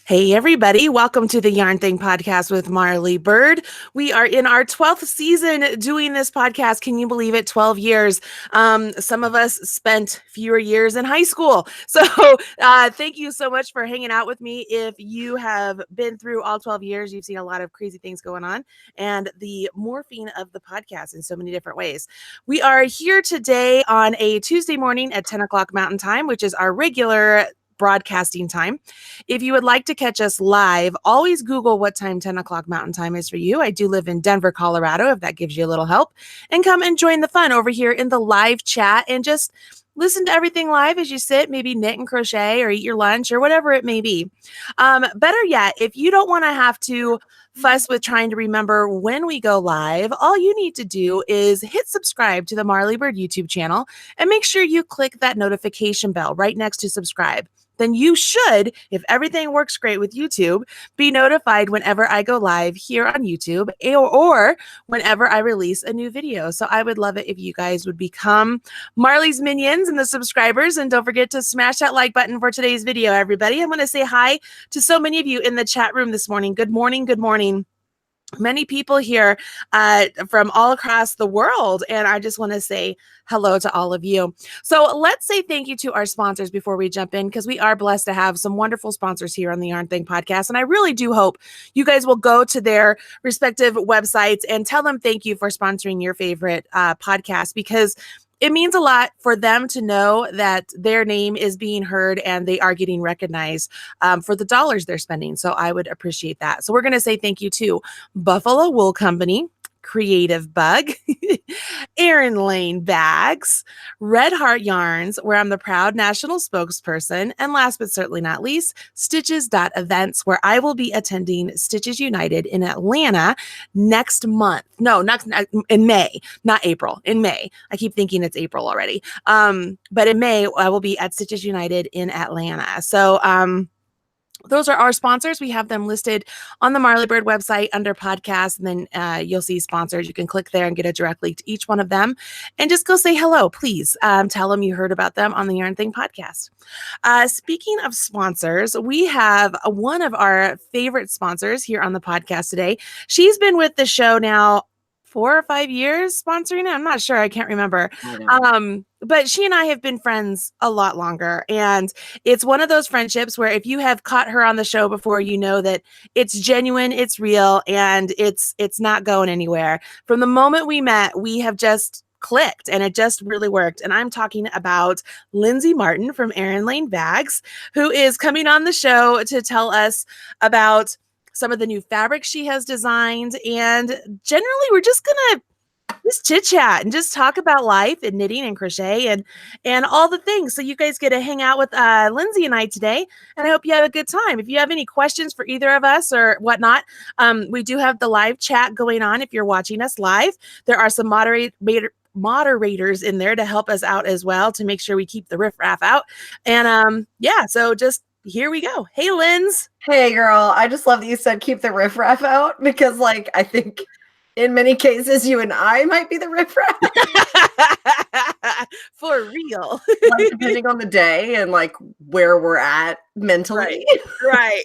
Hey, everybody. Welcome to the Yarn Thing podcast with Marley Bird. We are in our 12th season doing this podcast. Can you believe it? 12 years. Some of us spent fewer years in high school. So thank you so much for hanging out with me. If you have been through all 12 years, you've seen a lot of crazy things going on and the morphing of the podcast in so many different ways. We are here today on a Tuesday morning at 10 o'clock Mountain Time, which is our regular broadcasting time. If you would like to catch us live, always Google what time 10 o'clock Mountain Time is for you. I do live in Denver, Colorado, if that gives you a little help. And come and join the fun over here in the live chat and just listen to everything live as you sit, maybe knit and crochet or eat your lunch or whatever it may be. Better yet, if you don't want to have to fuss with trying to remember when we go live, all you need to do is hit subscribe to the Marley Bird YouTube channel and make sure you click that notification bell right next to subscribe. Then you should, if everything works great with YouTube, be notified whenever I go live here on YouTube or whenever I release a new video. So I would love it if you guys would become Marley's minions and the subscribers. And don't forget to smash that like button for today's video, everybody. I want to say hi to so many of you in the chat room this morning. Good morning. Good morning. Many people here from all across the world, and I just want to say hello to all of you. So let's say thank you to our sponsors before we jump in, because we are blessed to have some wonderful sponsors here on the Yarn Thing podcast, and I really do hope you guys will go to their respective websites and tell them thank you for sponsoring your favorite podcast, because it means a lot for them to know that their name is being heard and they are getting recognized for the dollars they're spending. So I would appreciate that. So we're going to say thank you to Buffalo Wool Company, Creative Bug, Erin Lane Bags, Red Heart Yarns, where I'm the proud national spokesperson, and last but certainly not least, Stitches.events, where I will be attending Stitches United in Atlanta next month. No, not in May, not April, in May. I keep thinking it's April already. But in May, I will be at Stitches United in Atlanta. So, those are our sponsors. We have them listed on the Marley Bird website under podcasts, and then you'll see sponsors. You can click there and get a direct link to each one of them and just go say hello, please. Tell them you heard about them on the Yarn Thing podcast. Speaking of sponsors, we have one of our favorite sponsors here on the podcast today. She's been with the show now 4 or 5 years sponsoring it. I'm not sure. I can't remember. But she and I have been friends a lot longer. And it's one of those friendships where if you have caught her on the show before, you know that it's genuine, it's real, and it's not going anywhere. From the moment we met, we have just clicked and it just really worked. And I'm talking about Lindsay Martin from Erin Lane Bags, who is coming on the show to tell us about some of the new fabrics she has designed. And generally, we're just going to chit chat and just talk about life and knitting and crochet and all the things. So you guys get to hang out with Lindsay and I today. And I hope you have a good time. If you have any questions for either of us or whatnot, we do have the live chat going on. If you're watching us live, there are some moderators in there to help us out as well, to make sure we keep the riffraff out. And so just here we go. Hey, Linz. Hey, girl. I just love that you said keep the riffraff out, because, I think in many cases you and I might be the riffraff. For real. Depending on the day and, where we're at mentally. Right.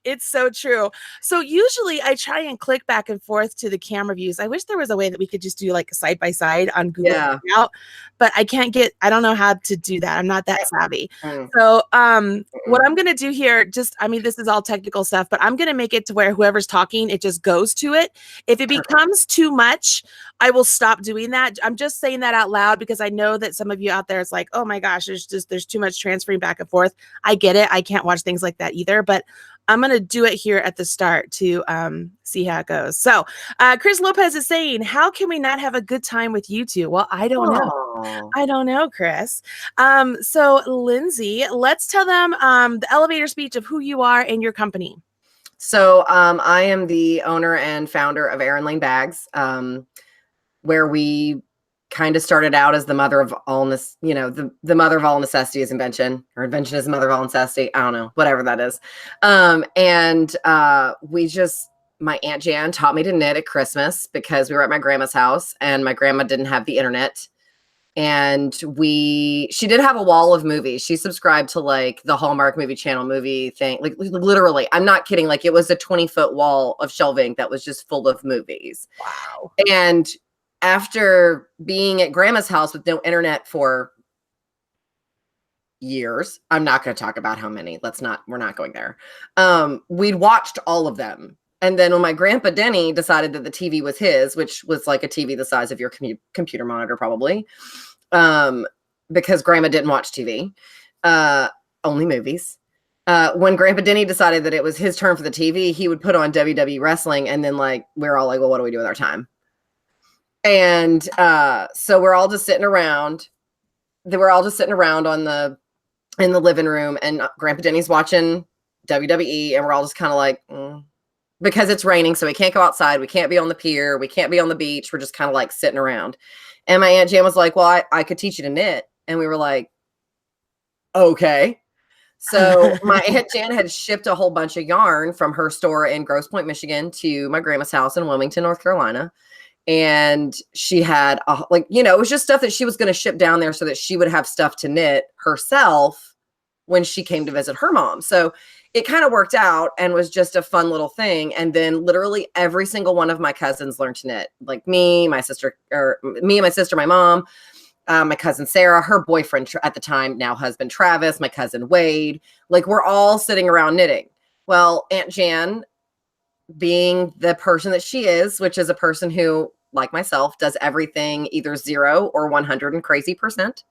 It's so true. So usually I try and click back and forth to the camera views. I wish there was a way that we could just do side by side on Google Hangout, but I don't know how to do that. I'm not that savvy. So what I'm going to do here, this is all technical stuff, but I'm going to make it to where whoever's talking, it just goes to it. If it becomes too much, I will stop doing that. I'm just saying that out loud because I know that some of you out there, it's like, oh my gosh, there's too much transferring back and forth. I get it. I can't watch things like that either, but I'm going to do it here at the start to see how it goes. So Chris Lopez is saying, how can we not have a good time with you two? Well, I don't know. I don't know, Chris. So Lindsay, let's tell them the elevator speech of who you are and your company. So I am the owner and founder of Erin Lane Bags, where we kind of started out as the mother of all, the mother of all necessity is invention, or invention is the mother of all necessity. I don't know, whatever that is. My Aunt Jan taught me to knit at Christmas because we were at my grandma's house and my grandma didn't have the internet. And she did have a wall of movies. She subscribed to like the Hallmark movie channel movie thing. Like literally, I'm not kidding. Like it was a 20-foot wall of shelving that was just full of movies. Wow. And after being at grandma's house with no internet for years, I'm not going to talk about how many. We're not going there. We'd watched all of them. And then when my grandpa Denny decided that the TV was his, which was like a TV the size of your computer monitor, probably, because grandma didn't watch TV, only movies. When grandpa Denny decided that it was his turn for the TV, he would put on WWE wrestling. And then like, we're all like, well, what do we do with our time? And so we're all just sitting around. They were all just sitting around in the living room, and grandpa Denny's watching WWE, and we're all just kind of like, because it's raining, so we can't go outside. We can't be on the pier. We can't be on the beach. We're just kind of like sitting around. And my Aunt Jan was like, well, I could teach you to knit. And we were like, okay. So my Aunt Jan had shipped a whole bunch of yarn from her store in Grosse Pointe, Michigan to my grandma's house in Wilmington, North Carolina. And she had it was just stuff that she was going to ship down there so that she would have stuff to knit herself when she came to visit her mom. So it kind of worked out and was just a fun little thing. And then literally every single one of my cousins learned to knit, like me and my sister, my mom, my cousin Sarah, her boyfriend at the time, now husband Travis, my cousin Wade. Like we're all sitting around knitting. Well, Aunt Jan, being the person that she is, which is a person who, like myself, does everything either 0 or 100 and crazy %.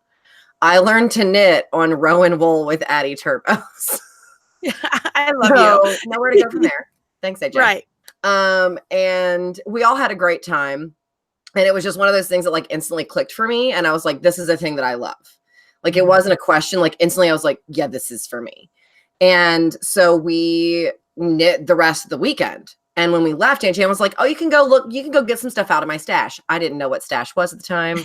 I learned to knit on Rowan wool with Addie Turbos. Yeah, I love you. Nowhere to go from there. Thanks, AJ. Right. And we all had a great time. And it was just one of those things that like instantly clicked for me. And I was like, this is a thing that I love. Like it wasn't a question. Like instantly I was like, yeah, this is for me. And so we knit the rest of the weekend. And when we left, Aunt Jan was like, oh, you can go get some stuff out of my stash. I didn't know what stash was at the time.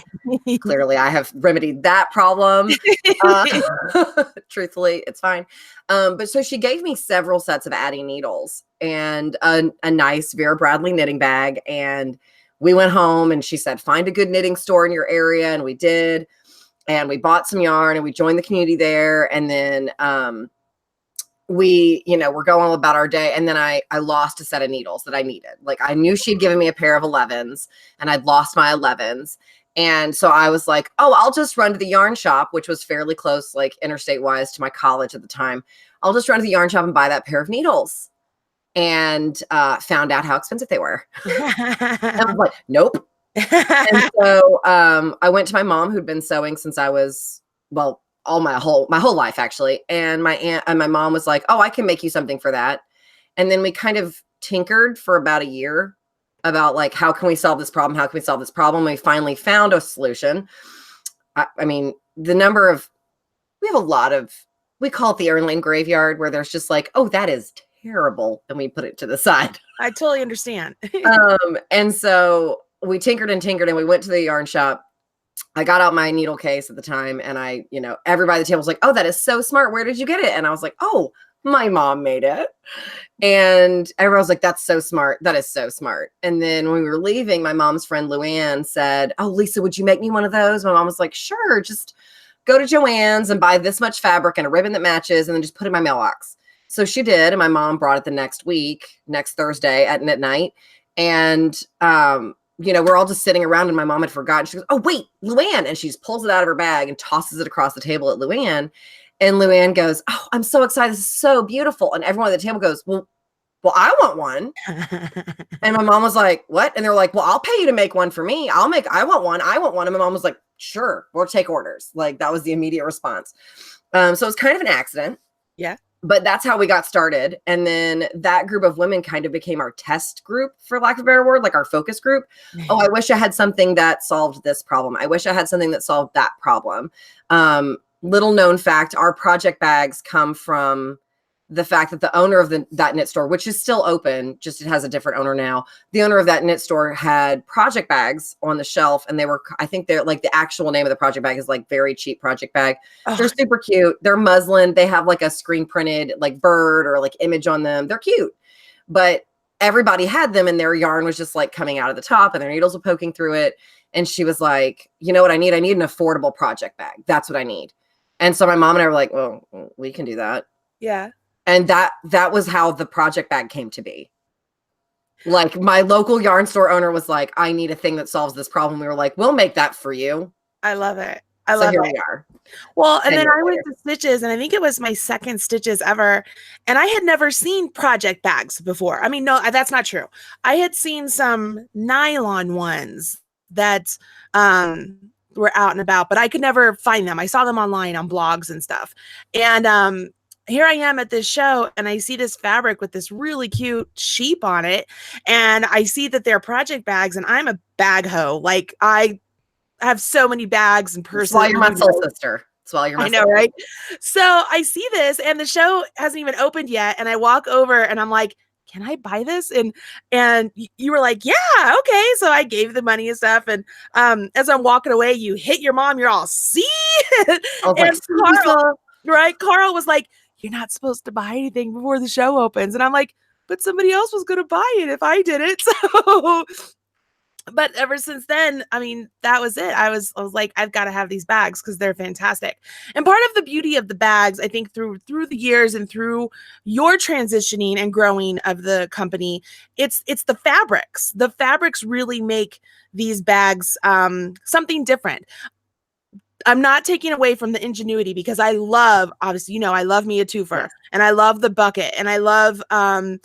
Clearly, I have remedied that problem. Truthfully, it's fine. But so she gave me several sets of Addie needles and a nice Vera Bradley knitting bag. And we went home and she said, find a good knitting store in your area. And we did. And we bought some yarn and we joined the community there. And then we're going about our day. And then I lost a set of needles that I needed. Like I knew she'd given me a pair of 11s and I'd lost my 11s. And so I was like, oh, I'll just run to the yarn shop, which was fairly close, like interstate wise to my college at the time. I'll just run to the yarn shop and buy that pair of needles. And found out how expensive they were. And I was like, nope. And so I went to my mom, who'd been sewing since I was, well, my whole life actually. And my aunt and my mom was like, oh, I can make you something for that. And then we kind of tinkered for about a year about like, how can we solve this problem? How can we solve this problem? We finally found a solution. I mean, we have a lot of, we call it the Erin Lane graveyard, where there's just like, oh, that is terrible. And we put it to the side. I totally understand. And so we tinkered and we went to the yarn shop. I got out my needle case at the time and everybody at the table was like, oh, that is so smart. Where did you get it? And I was like, oh, my mom made it. And everyone was like, that's so smart. That is so smart. And then when we were leaving, my mom's friend Luann said, oh, Lisa, would you make me one of those? My mom was like, sure. Just go to Joann's and buy this much fabric and a ribbon that matches and then just put it in my mailbox. So she did. And my mom brought it the next Thursday at night. And, we're all just sitting around and my mom had forgotten. She goes, oh, wait, Luann. And she just pulls it out of her bag and tosses it across the table at Luann. And Luann goes, oh, I'm so excited. This is so beautiful. And everyone at the table goes, well, I want one. And my mom was like, what? And they're like, well, I'll pay you to make one for me. I want one. And my mom was like, sure, we'll take orders. Like that was the immediate response. So it was kind of an accident. Yeah. But that's how we got started. And then that group of women kind of became our test group, for lack of a better word, like our focus group. Oh, I wish I had something that solved this problem. I wish I had something that solved that problem. Little known fact, our project bags come from the fact that the owner of that knit store, which is still open, just it has a different owner now. The owner of that knit store had project bags on the shelf, and I think they're like, the actual name of the project bag is like Very Cheap Project Bag. Oh. They're super cute. They're muslin. They have like a screen printed like bird or like image on them. They're cute, but everybody had them and their yarn was just like coming out of the top and their needles were poking through it. And she was like, you know what I need? I need an affordable project bag. That's what I need. And so my mom and I were like, well, we can do that. Yeah. And that was how the project bag came to be. Like my local yarn store owner was like, I need a thing that solves this problem. We were like, we'll make that for you. I love it. I So love here it. we are. Well, and 10 then years I went later. to Stitches, and I think it was my second Stitches ever. And I had never seen project bags before. I mean, no, that's not true. I had seen some nylon ones that were out and about, but I could never find them. I saw them online on blogs and stuff. And here I am at this show, and I see this fabric with this really cute sheep on it. And I see that they're project bags, and I'm a bag hoe. Like, I have so many bags and purses. That's why you're my soul sister. That's why you're my I know, right? So I see this, and the show hasn't even opened yet. And I walk over, and I'm like, "Can I buy this?" And you were like, "Yeah, okay." So I gave the money and stuff. And as I'm walking away, you hit your mom. You're all, "See?" And Carl, right? Carl was like, "You're not supposed to buy anything before the show opens." And I'm like, "But somebody else was going to buy it if I did it." So. But ever since then, I mean, that was it. I was like, I've got to have these bags because they're fantastic. And part of the beauty of the bags, I think, through the years and through your transitioning and growing of the company, it's the fabrics. The fabrics really make these bags something different. I'm not taking away from the ingenuity, because I love, obviously, I love me a twofer, and I love the bucket, and I love, I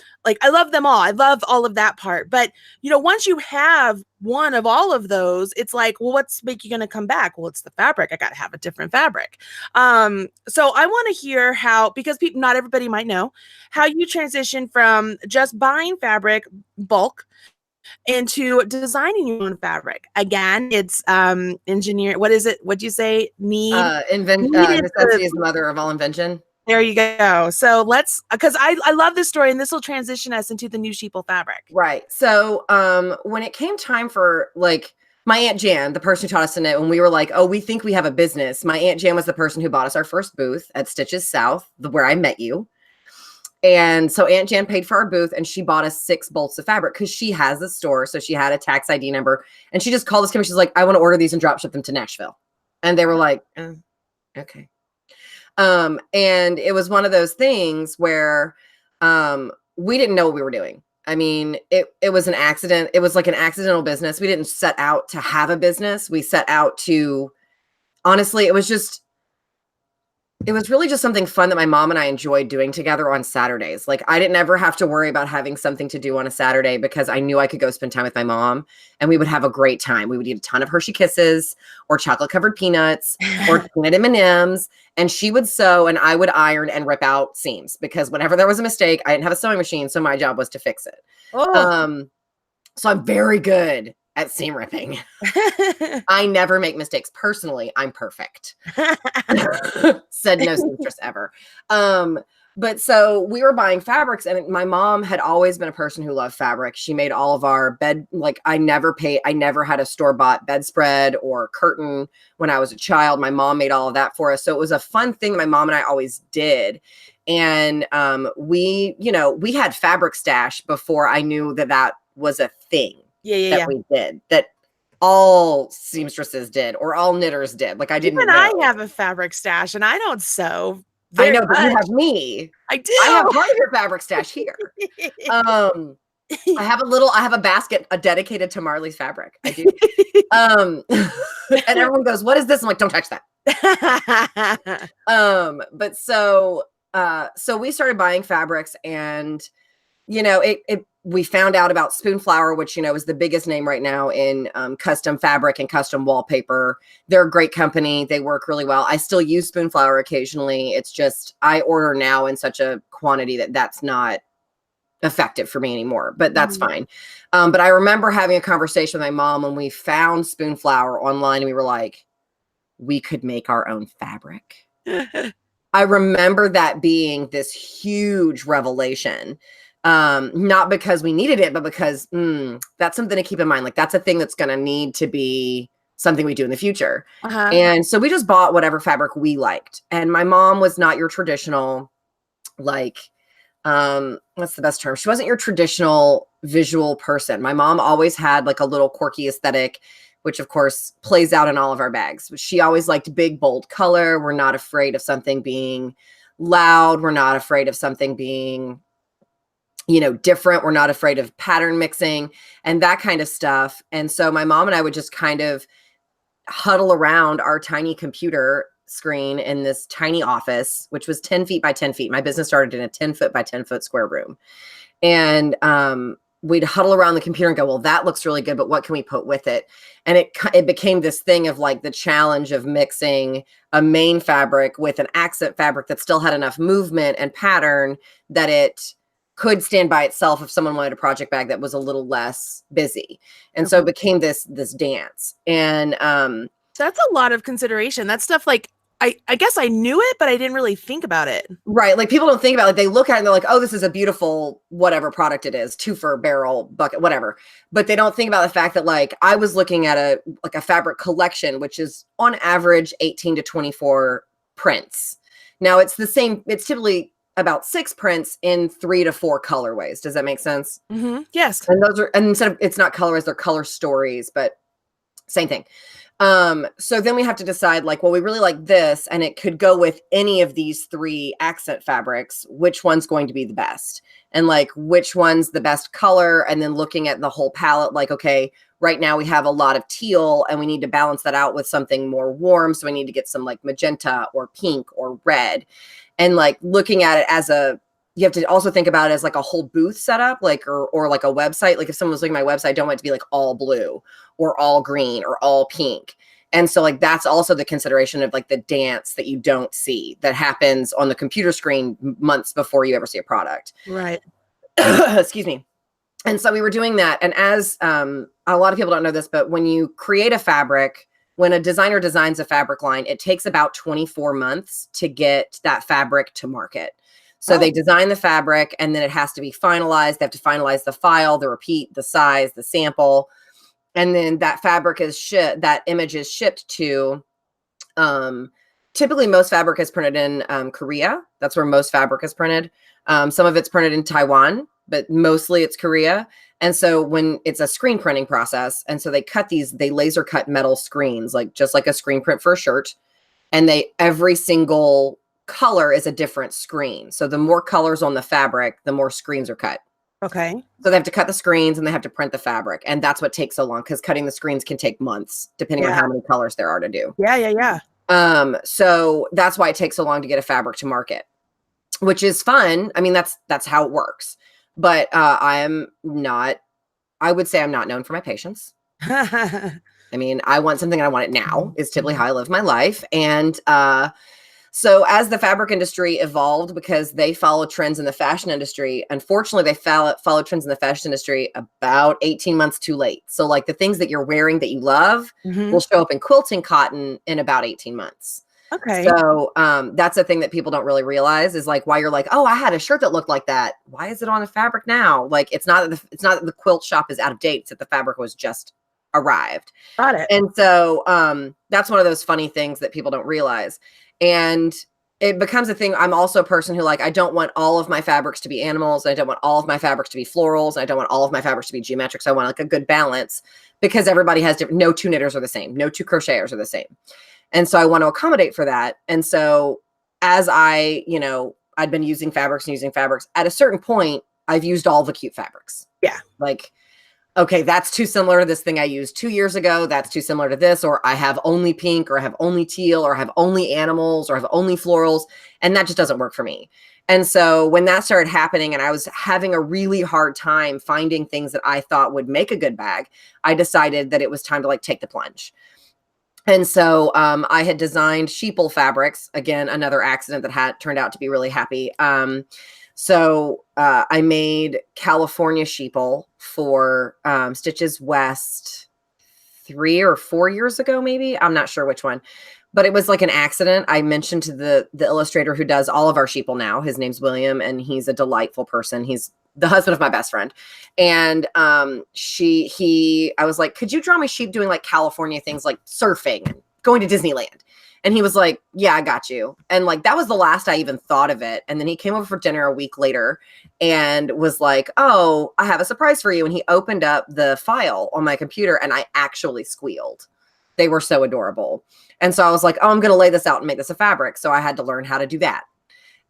love them all. I love all of that part. But, once you have one of all of those, it's like, well, what's make you going to come back? Well, it's the fabric. I got to have a different fabric. So I want to hear how, because not everybody might know how you transition from just buying fabric bulk into designing your own fabric. Again, it's engineer. What is it? What'd you say? Necessity is the mother of all invention. There you go. So because I love this story, and this will transition us into the new sheeple fabric. Right. So when it came time for my Aunt Jan, the person who taught us to knit, when we were like, oh, we think we have a business. My Aunt Jan was the person who bought us our first booth at Stitches South, where I met you. And so Aunt Jan paid for our booth, and she bought us 6 bolts of fabric because she has a store. So she had a tax ID number, and she just called us. She's like, I want to order these and drop ship them to Nashville. And they were like, okay. And it was one of those things where we didn't know what we were doing. I mean, it was an accident. It was like an accidental business. We didn't set out to have a business. We set out to, honestly, it was really just something fun that my mom and I enjoyed doing together on Saturdays. Like, I didn't ever have to worry about having something to do on a Saturday, because I knew I could go spend time with my mom, and we would have a great time. We would eat a ton of Hershey Kisses or chocolate covered peanuts or peanut M&Ms, and she would sew and I would iron and rip out seams, because whenever there was a mistake, I didn't have a sewing machine. So my job was to fix it. So I'm very good at seam ripping. I never make mistakes. Personally, I'm perfect. Said no seamstress ever. But so we were buying fabrics, and my mom had always been a person who loved fabric. She made all of our bed. I never had a store-bought bedspread or curtain when I was a child. My mom made all of that for us. So it was a fun thing that my mom and I always did. And we had fabric stash before I knew that was a thing. We did, that all seamstresses did, or all knitters did. Like, I didn't know. I have a fabric stash, and I don't sew. I know, but you have me. I do. I have part of your fabric stash here. I have a basket dedicated to Marley's fabric. I do. And everyone goes, what is this? I'm like, don't touch that. But so we started buying fabrics, and we found out about Spoonflower, which, is the biggest name right now in custom fabric and custom wallpaper. They're a great company. They work really well. I still use Spoonflower occasionally. It's just, I order now in such a quantity that's not effective for me anymore, but that's fine. But I remember having a conversation with my mom when we found Spoonflower online, and we were like, we could make our own fabric. I remember that being this huge revelation. Not because we needed it, but because that's something to keep in mind. Like, that's a thing that's going to need to be something we do in the future. And so we just bought whatever fabric we liked. And my mom was not your traditional, what's the best term? She wasn't your traditional visual person. My mom always had like a little quirky aesthetic. which of course plays out in all of our bags. She always liked big, bold color. We're not afraid of something being loud. We're not afraid of something being, you know, different. We're not afraid of pattern mixing and that kind of stuff. And so my mom and I would just kind of huddle around our tiny computer screen in this tiny office, which was 10 feet by 10 feet. My business started in a 10-foot by 10-foot square room. And we'd huddle around the computer and go, well, that looks really good, but what can we put with it? And it became this thing of like the challenge of mixing a main fabric with an accent fabric that still had enough movement and pattern that it could stand by itself if someone wanted a project bag that was a little less busy. And so it became this dance. And that's a lot of consideration. That's stuff like I guess I knew it, but I didn't really think about it. Right. Like people don't think about it. Like they look at it and they're like, oh, this is a beautiful whatever product it is, twofer, barrel, bucket, whatever. But they don't think about the fact that like I was looking at a fabric collection, which is on average 18 to 24 prints. Now it's the same. It's typically about 6 prints in 3 to 4 colorways. Does that make sense? Mm-hmm. Yes. And those are, and instead of, it's not colorways, they're color stories, but same thing. So then we have to decide like, well, we really like this and it could go with any of these 3 accent fabrics, which one's going to be the best and like, which one's the best color. And then looking at the whole palette, like, okay, right now we have a lot of teal and we need to balance that out with something more warm. So we need to get some like magenta or pink or red and like looking at it as you have to also think about it as like a whole booth setup, like, or like a website. Like if someone was looking at my website, I don't want it to be like all blue or all green or all pink. And so like, that's also the consideration of like the dance that you don't see that happens on the computer screen months before you ever see a product. Right. Excuse me. And so we were doing that. And as a lot of people don't know this, but when you create a fabric, when a designer designs a fabric line, it takes about 24 months to get that fabric to market. So they design the fabric and then it has to be finalized. They have to finalize the file, the repeat, the size, the sample. And then that fabric is that image is shipped to, typically most fabric is printed in Korea. That's where most fabric is printed. Some of it's printed in Taiwan, but mostly it's Korea. And so when it's a screen printing process, and so they laser cut metal screens, like just like a screen print for a shirt. And every single color is a different screen. So the more colors on the fabric, the more screens are cut. Okay. So they have to cut the screens and they have to print the fabric. And that's what takes so long because cutting the screens can take months depending on how many colors there are to do. Yeah. So that's why it takes so long to get a fabric to market, which is fun. I mean, that's how it works. But I would say I'm not known for my patience. I mean, I want something and I want it now is typically how I live my life. And so as the fabric industry evolved, because they follow trends in the fashion industry, unfortunately, they follow trends in the fashion industry about 18 months too late. So like the things that you're wearing that you love will show up in quilting cotton in about 18 months. Okay. So that's a thing that people don't really realize is like why you're like, oh, I had a shirt that looked like that. Why is it on a fabric now? Like it's not that the quilt shop is out of date. It's that the fabric was just arrived. Got it. And so that's one of those funny things that people don't realize. And it becomes a thing. I'm also a person who like, I don't want all of my fabrics to be animals. I don't want all of my fabrics to be florals. I don't want all of my fabrics to be geometric. So I want like a good balance because everybody has different, no 2 knitters are the same. No 2 crocheters are the same. And so I want to accommodate for that. And so as I'd been using fabrics at a certain point, I've used all the cute fabrics. Yeah. Like, okay, that's too similar to this thing I used 2 years ago. That's too similar to this, or I have only pink, or I have only teal, or I have only animals, or I have only florals. And that just doesn't work for me. And so when that started happening and I was having a really hard time finding things that I thought would make a good bag, I decided that it was time to like take the plunge. And so I had designed sheeple fabrics, again, another accident that had turned out to be really happy. So I made California sheeple for Stitches West 3 or 4 years ago, maybe. I'm not sure which one, but it was like an accident. I mentioned to the illustrator who does all of our sheeple now. His name's William, and he's a delightful person. He's the husband of my best friend. And I was like, could you draw me sheep doing like California things like surfing and going to Disneyland. And he was like, yeah, I got you. And like, that was the last I even thought of it. And then he came over for dinner a week later and was like, oh, I have a surprise for you. And he opened up the file on my computer and I actually squealed. They were so adorable. And so I was like, oh, I'm going to lay this out and make this a fabric. So I had to learn how to do that.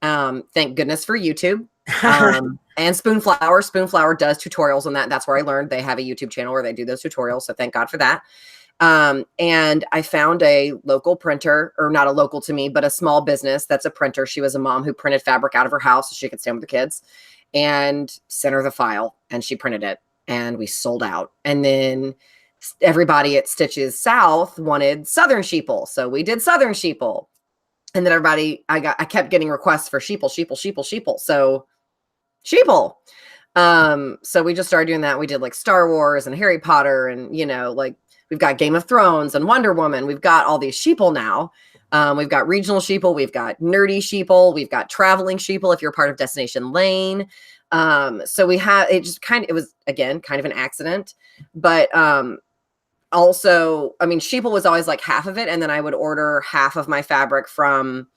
Thank goodness for YouTube. And Spoonflower. Spoonflower does tutorials on that. That's where I learned. They have a YouTube channel where they do those tutorials. So thank God for that. And I found a local printer, or not a local to me, but a small business that's a printer. She was a mom who printed fabric out of her house so she could stay with the kids, and sent her the file and she printed it and we sold out. And then everybody at Stitches South wanted Southern Sheeple. So we did Southern Sheeple. And then I kept getting requests for Sheeple. So Sheeple. So we just started doing that. We did like Star Wars and Harry Potter and, like, we've got Game of Thrones and Wonder Woman. We've got all these sheeple now. We've got regional sheeple. We've got nerdy sheeple. We've got traveling sheeple if you're part of Destination Lane. So we have, it was, again, kind of an accident. But also, I mean, sheeple was always like half of it. And then I would order half of my fabric from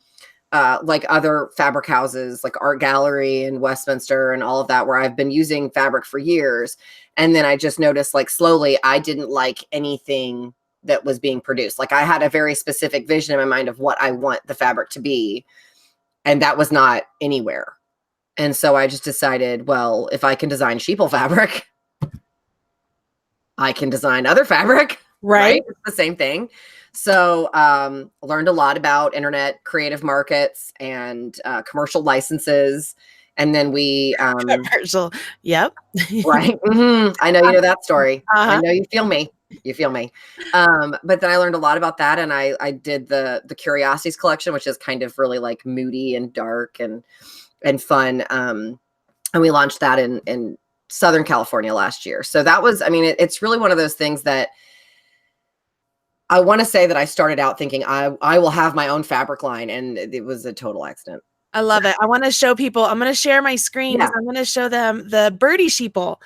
like other fabric houses, like Art Gallery and Westminster and all of that, where I've been using fabric for years. And then I just noticed, like, slowly, I didn't like anything that was being produced. Like, I had a very specific vision in my mind of what I want the fabric to be. And that was not anywhere. And so I just decided, well, if I can design sheeple fabric, I can design other fabric. Right? It's the same thing. So learned a lot about internet creative markets and commercial licenses. And then we commercial. Yep. Right. I know you know that story. I know you feel me. But then I learned a lot about that. And I did the Curiosities collection, which is kind of really like moody and dark and fun. And we launched that in Southern California last year. So that was, I mean, it's really one of those things that I want to say that I started out thinking I will have my own fabric line, and it was a total accident. I love it. I want to show people. I'm going to share my screen. Yeah. I'm going to show them the Birdie sheeple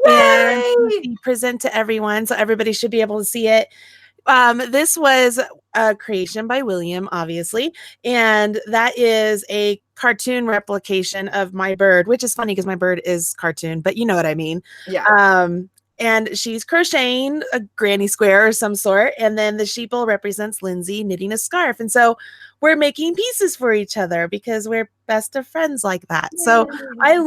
and present to everyone. So everybody should be able to see it. This was a creation by William, obviously. And that is a cartoon replication of my bird, which is funny because my bird is cartoon, but you know what I mean? Yeah. And she's crocheting a granny square of some sort. And then the sheeple represents Lindsay knitting a scarf. And so we're making pieces for each other because we're best of friends like that. Yay. So I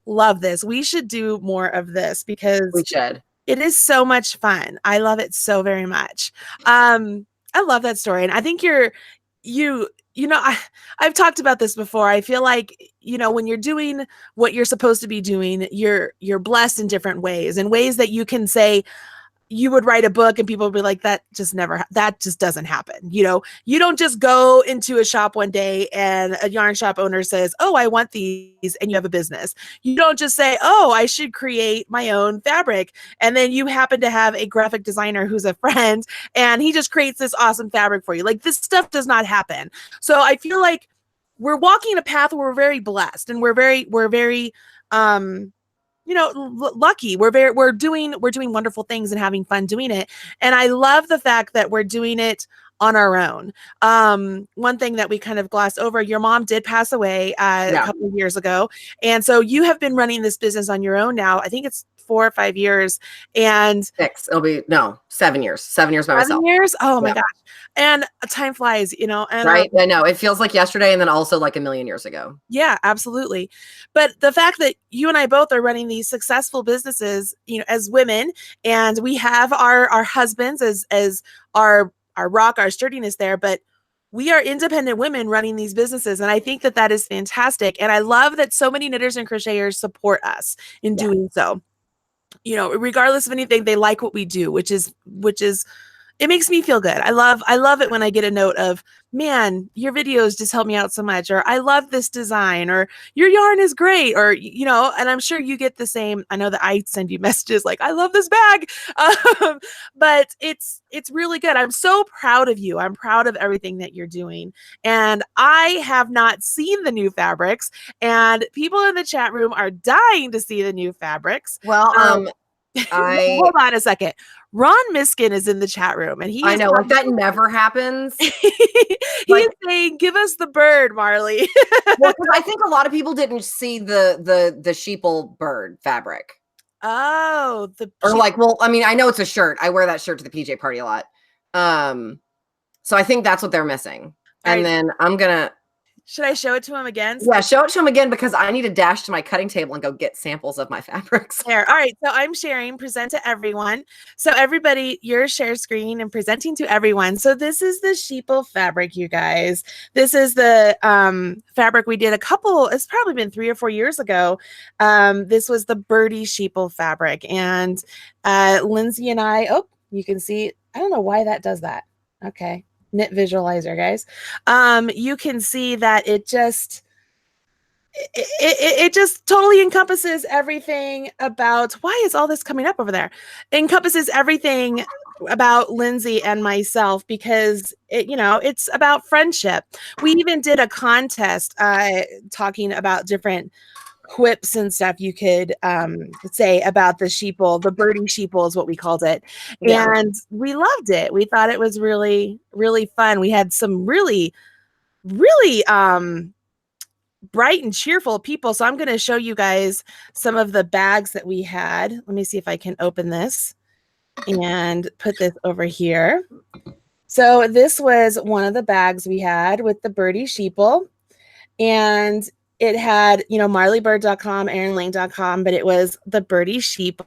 love this. We should do more of this because we should. It is so much fun. I love it so very much. I love that story. And I think I've talked about this before. I feel like, when you're doing what you're supposed to be doing, you're blessed in different ways that you can say, you would write a book and people would be like, that just doesn't happen. You don't just go into a shop one day and a yarn shop owner says, oh, I want these, and you have a business. You don't just say, oh, I should create my own fabric. And then you happen to have a graphic designer who's a friend and he just creates this awesome fabric for you. Like, this stuff does not happen. So I feel like we're walking a path where we're very blessed and we're very lucky. We're doing wonderful things and having fun doing it. And I love the fact that we're doing it on our own. One thing that we kind of glossed over, your mom did pass away a couple of years ago. And so you have been running this business on your own now. I think it's 4 or 5 years and 6. It'll be 7 years. 7 years by myself. 7 years? Oh my gosh. And time flies, and right. I know it feels like yesterday and then also like a million years ago. Yeah, absolutely. But the fact that you and I both are running these successful businesses, as women, and we have our husbands as our rock, our sturdiness there, but we are independent women running these businesses. And I think that is fantastic. And I love that so many knitters and crocheters support us in doing so. Regardless of anything, they like what we do, which is it makes me feel good. I love it when I get a note of, man, your videos just help me out so much, or I love this design, or your yarn is great, or, and I'm sure you get the same. I know that I send you messages like, I love this bag. But it's really good. I'm so proud of you. I'm proud of everything that you're doing. And I have not seen the new fabrics, and people in the chat room are dying to see the new fabrics. Well, Hold on a second. Ron Miskin is in the chat room, and I know, like that never happens. He's saying, "Give us the bird, Marley." Well, because I think a lot of people didn't see the sheeple bird fabric. Oh, or like, well, I mean, I know it's a shirt. I wear that shirt to the PJ party a lot. So I think that's what they're missing. And then I'm gonna. Should I show it to him again? Yeah, show it to him again because I need to dash to my cutting table and go get samples of my fabrics. There. All right. So I'm sharing, present to everyone. So everybody, your share screen and presenting to everyone. So this is the sheeple fabric, you guys. This is the fabric we did it's probably been 3 or 4 years ago. This was the Birdie sheeple fabric. And Lindsay and you can see, I don't know why that does that. Okay. Knit visualizer, guys. You can see that it just totally encompasses everything about why is all this coming up over there? Encompasses everything about Lindsay and myself because it's about friendship. We even did a contest talking about different quips and stuff you could say about the sheeple. The Birdie sheeple is what we called it. Yeah. And we loved it. We thought it was really, really fun. We had some really, really bright and cheerful people. So I'm going to show you guys some of the bags that we had. Let me see if I can open this and put this over here. So this was one of the bags we had with the Birdie sheeple. And it had, marleybird.com, erinlane.com, but it was the Birdie sheeple.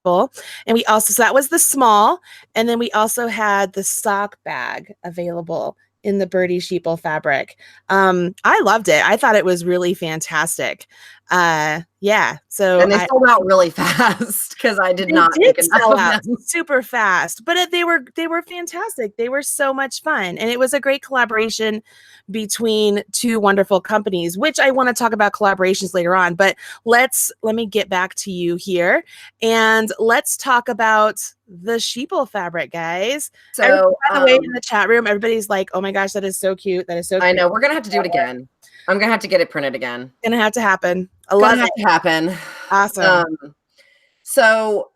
And we also, so that was the small. And then we also had the sock bag available in the Birdie sheeple fabric. I loved it. I thought it was really fantastic. Yeah. So and they sold out really fast because I did not sell out super fast, but they were fantastic. They were so much fun, and it was a great collaboration between two wonderful companies, which I want to talk about collaborations later on. But let me get back to you here, and let's talk about the sheeple fabric, guys. So by the way, in the chat room, everybody's like, "Oh my gosh, that is so cute! That is so cute." I know, we're gonna have to do it again. I'm gonna have to get it printed again. Gonna have to happen. Happen. Awesome. So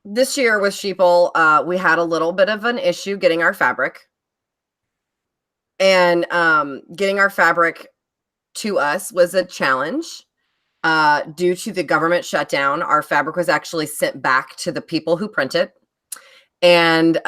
this year with sheeple, we had a little bit of an issue getting our fabric. And getting our fabric to us was a challenge. Due to the government shutdown, our fabric was actually sent back to the people who print it. And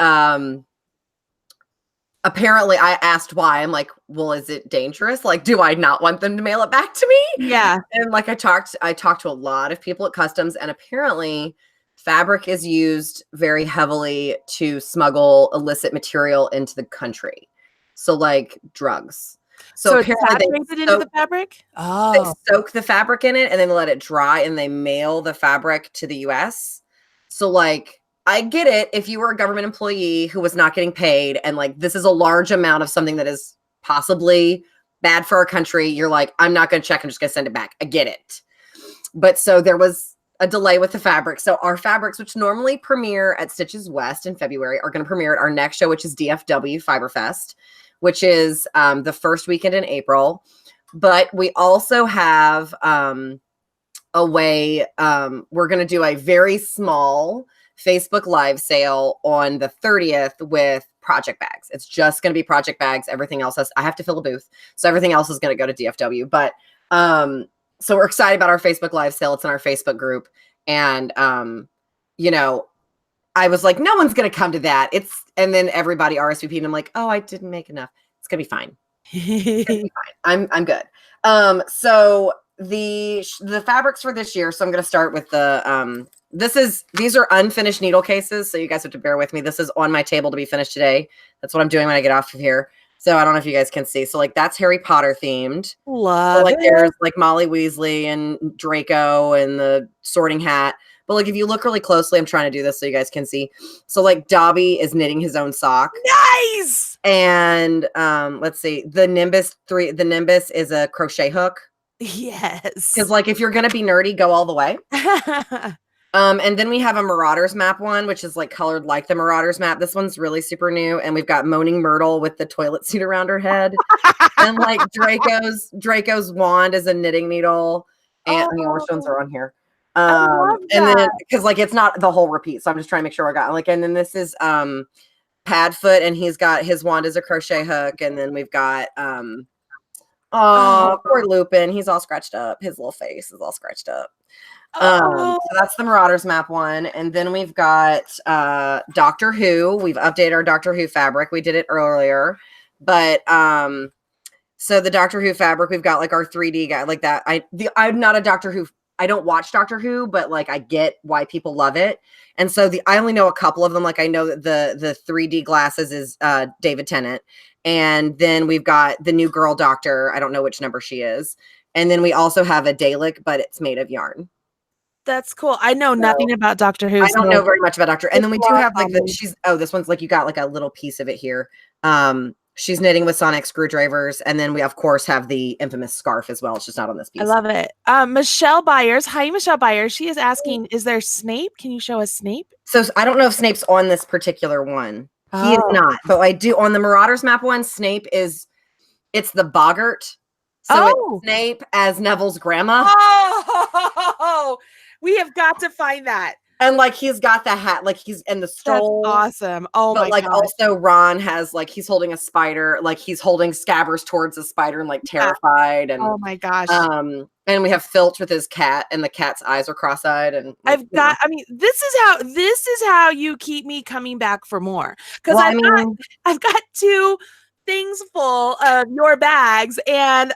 apparently I asked why. I'm like, well, is it dangerous? Like, do I not want them to mail it back to me? Yeah. And like I talked to a lot of people at customs, and apparently fabric is used very heavily to smuggle illicit material into the country. So like drugs. So apparently they into the fabric? Oh. They soak the fabric in it and then let it dry, and they mail the fabric to the US. So like, I get it if you were a government employee who was not getting paid, and like this is a large amount of something that is possibly bad for our country. You're like, I'm not going to check. I'm just going to send it back. I get it. But so there was a delay with the fabric. So our fabrics, which normally premiere at Stitches West in February, are going to premiere at our next show, which is DFW Fiberfest, which is the first weekend in April. But we also have a way, we're going to do a very small Facebook Live sale on the 30th with project bags. It's just going to be project bags. Everything else I have to fill a booth. So everything else is going to go to DFW. But so we're excited about our Facebook Live sale. It's in our Facebook group. And, I was like, no one's going to come to that. And then everybody RSVP'd, and I'm like, oh, I didn't make enough. It's going to be fine. It's gonna be fine. I'm good. So the fabrics for this year. So I'm going to start with the, these are unfinished needle cases. So you guys have to bear with me. This is on my table to be finished today. That's what I'm doing when I get off of here. So I don't know if you guys can see. So like that's Harry Potter themed. Love so like it. There's like Molly Weasley and Draco and the Sorting Hat. But like if you look really closely, I'm trying to do this so you guys can see. So like Dobby is knitting his own sock. Nice. And let's see. The Nimbus is a crochet hook. Yes. Because like if you're gonna be nerdy, go all the way. And then we have a Marauders map one, which is like colored like the Marauders map. This one's really super new. And we've got Moaning Myrtle with the toilet seat around her head. And like Draco's wand is a knitting needle. And which ones are on here? I love And that. then because like it's not the whole repeat, so I'm just trying to make sure I got like. And then this is Padfoot, and he's got his wand as a crochet hook, and then we've got oh, poor Lupin, he's all scratched up. His little face is all scratched up. So that's the Marauders map one. And then we've got Doctor Who. We've updated our Doctor Who fabric. We did it earlier. But so the Doctor Who fabric, we've got like our 3D guy like that. I'm not a Doctor Who. I don't watch Doctor Who, but like I get why people love it. And so I only know a couple of them. Like I know that the 3D glasses is David Tennant. And then we've got the new girl doctor. I don't know which number she is. And then we also have a Dalek, but it's made of yarn. That's cool. I know nothing about Doctor Who. I don't know very much about Doctor. And then we do have like the this one's like you got like a little piece of it here. She's knitting with sonic screwdrivers, and then we of course have the infamous scarf as well. It's just not on this piece. I love it. Michelle Byers. Hi, Michelle Byers. She is asking, is there Snape? Can you show us Snape? So I don't know if Snape's on this particular one. He is not, but I do on the Marauders map one. Snape is it's the Boggart. So it's Snape as Neville's grandma. Oh, we have got to find that. And like he's got the hat, like he's in the stole. That's awesome. Oh my god. But like also Ron has like he's holding a spider, like he's holding Scabbers towards a spider and like terrified. And oh my gosh. And we have Filch with his cat, and the cat's eyes are cross-eyed. And like, I mean, this is how you keep me coming back for more. Because I've got 2 things full of your bags, and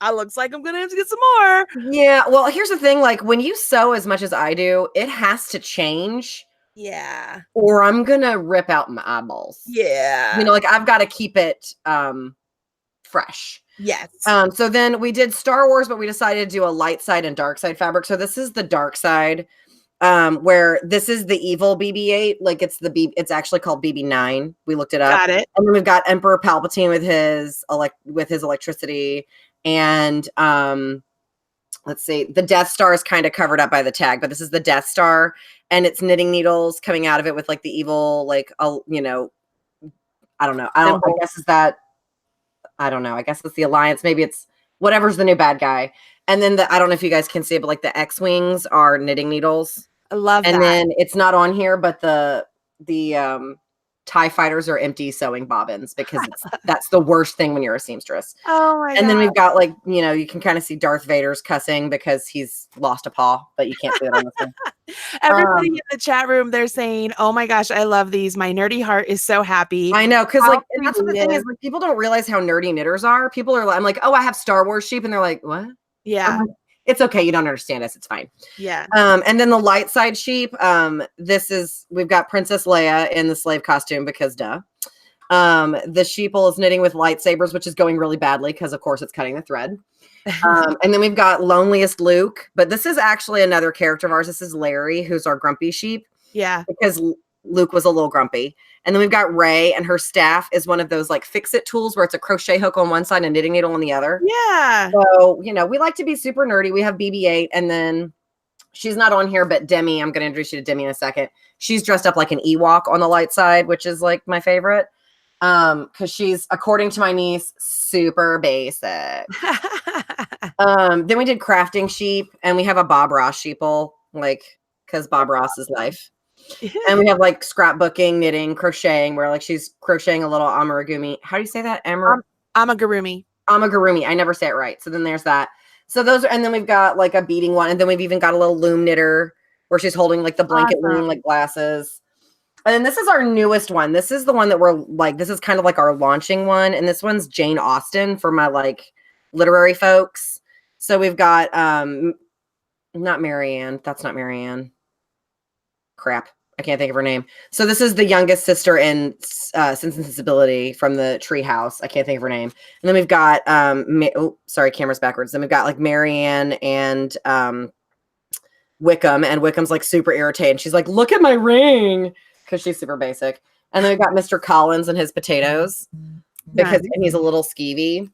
it looks like I'm gonna have to get some more. Yeah, well, here's the thing: like when you sew as much as I do, it has to change. Yeah. Or I'm gonna rip out my eyeballs. Yeah. You know, like I've got to keep it fresh. Yes. So then we did Star Wars, but we decided to do a light side and dark side fabric. So this is the dark side, where this is the evil BB-8. Like it's actually called BB-9. We looked it up. Got it. And then we've got Emperor Palpatine with his electricity. And let's see, the Death Star is kind of covered up by the tag, but this is the Death Star, and it's knitting needles coming out of it with like the evil, like I don't know. I don't know. I guess it's the Alliance. Maybe it's whatever's the new bad guy. And then I don't know if you guys can see it, but like the X-Wings are knitting needles. I love that. And then it's not on here, but the TIE fighters are empty sewing bobbins because that's the worst thing when you're a seamstress. Oh my god. And then we've got like, you can kind of see Darth Vader's cussing because he's lost a paw, but you can't see it on this one. Everybody in the chat room, they're saying, oh my gosh, I love these. My nerdy heart is so happy. I know, because like that's what the thing is, like people don't realize how nerdy knitters are. People are I'm like, oh, I have Star Wars sheep, and they're like, what? Yeah. It's okay. You don't understand us. It's fine. Yeah. And then the light side sheep. We've got Princess Leia in the slave costume because duh. The sheeple is knitting with lightsabers, which is going really badly because of course it's cutting the thread. And then we've got Loneliest Luke, but this is actually another character of ours. This is Larry, who's our grumpy sheep. Yeah. Because Luke was a little grumpy. And then we've got Ray, and her staff is one of those like fix-it tools where it's a crochet hook on one side and a knitting needle on the other. Yeah. So, we like to be super nerdy. We have BB-8, and then she's not on here, but Demi, I'm going to introduce you to Demi in a second. She's dressed up like an Ewok on the light side, which is like my favorite. Because she's, according to my niece, super basic. Then we did crafting sheep, and we have a Bob Ross sheeple, like, because Bob Ross is life. And we have like scrapbooking, knitting, crocheting, where like she's crocheting a little amigurumi. How do you say that? Amigurumi. Amigurumi. I never say it right. So then there's that. So those are, and then we've got like a beading one, and then we've even got a little loom knitter where she's holding like the blanket loom, like glasses. And then this is our newest one. This is the one that we're like, this is kind of like our launching one. And this one's Jane Austen for my like literary folks. So we've got, not Marianne. That's not Marianne. Crap. I can't think of her name. So this is the youngest sister in Sense and Sensibility from the tree house. I can't think of her name. And then we've got, sorry, camera's backwards. Then we've got like Marianne and Wickham. And Wickham's like super irritated. She's like, look at my ring. Because she's super basic. And then we've got Mr. Collins and his potatoes. Because and he's a little skeevy.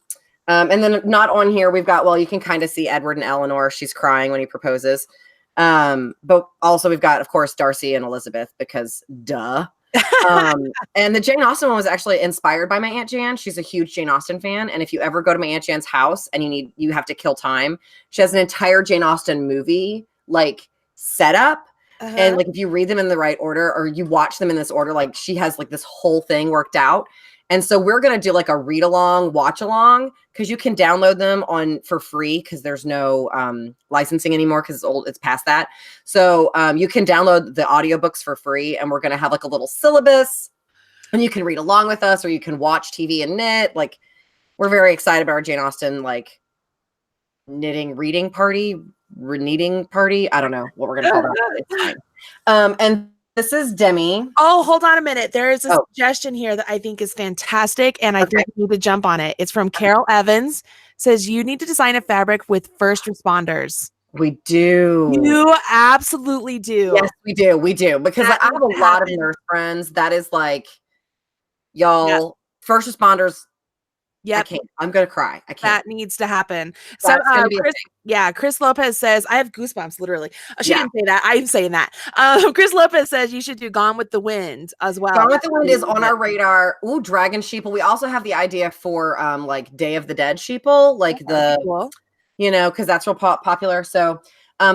And then not on here, we've got, well, you can kind of see Edward and Eleanor. She's crying when he proposes. But also we've got, of course, Darcy and Elizabeth because duh. And the Jane Austen one was actually inspired by my Aunt Jan. She's a huge Jane Austen fan. And if you ever go to my Aunt Jan's house and you have to kill time, she has an entire Jane Austen movie, like setup. And Uh-huh. like, if you read them in the right order or you watch them in this order, like she has like this whole thing worked out. And so we're going to do like a read along, watch along, because you can download them on for free because there's no licensing anymore because it's past that. So you can download the audiobooks for free, and we're going to have like a little syllabus, and you can read along with us, or you can watch TV and knit. Like, we're very excited about our Jane Austen like knitting reading party, kneading party. I don't know what we're going to call that. But it's fine. And this is Demi. Oh, hold on a minute. There is a Oh. suggestion here that I think is fantastic, and I Okay. think we need to jump on it. It's from Carol Evans. Says you need to design a fabric with first responders. We do. You absolutely do. Yes, we do. We do. Because That I have a needs to lot of happen. nurse friends that is like, y'all, first responders, I Yep. can't. I'm going to cry. I can't. That needs to happen. So, That's gonna be a thing. Chris Lopez says, I have goosebumps, literally. She Yeah. didn't say that. I'm saying that. Chris Lopez says you should do Gone with the Wind as well. Gone with the Wind is on our radar. Ooh, Dragon Sheeple. We also have the idea for like Day of the Dead Sheeple, like Cool. you know, because that's real popular. So